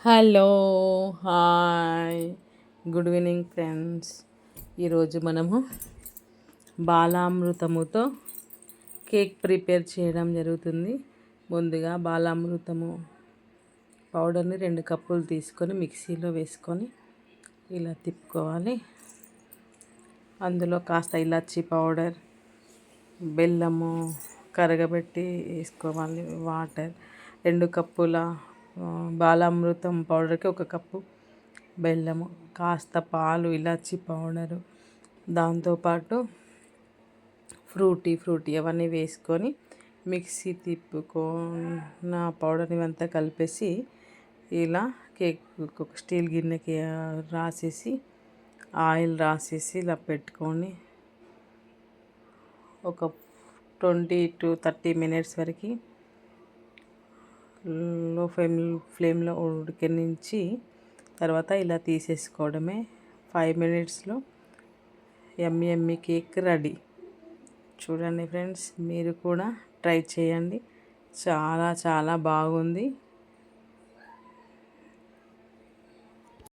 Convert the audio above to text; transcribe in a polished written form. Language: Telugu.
Hello, hi, good evening friends. ఈరోజు మనము బాలామృతముతో కేక్ ప్రిపేర్ చేయడం జరుగుతుంది. ముందుగా బాలామృతము పౌడర్ని 2 కప్పులు తీసుకొని మిక్సీలో వేసుకొని ఇలా తిప్పుకోవాలి. అందులో కాస్త ఇలాచీ పౌడర్, బెల్లము కరగబెట్టి వేసుకోవాలి. వాటర్ 2 కప్పుల బాలామృతం పౌడర్కి 1 కప్పు బెల్లము, కాస్త పాలు, ఇలాచీ పౌడరు, దాంతోపాటు ఫ్రూటీ అవన్నీ వేసుకొని మిక్సీ తిప్పుకున్న పౌడర్ని అంతా కలిపేసి ఇలా కేక్ ఒక స్టీల్ గిన్నెకి రాసేసి ఆయిల్ రాసేసి ఇలా పెట్టుకొని ఒక 20 to 30 మినిట్స్ వరకు లో ఫ్లేమ్లో ఉడికించి తర్వాత ఇలా తీసేసుకోవడమే. 5 మినిట్స్లో యమ్మీ కేక్ రెడీ. చూడండి ఫ్రెండ్స్, మీరు కూడా ట్రై చేయండి. చాలా బాగుంది.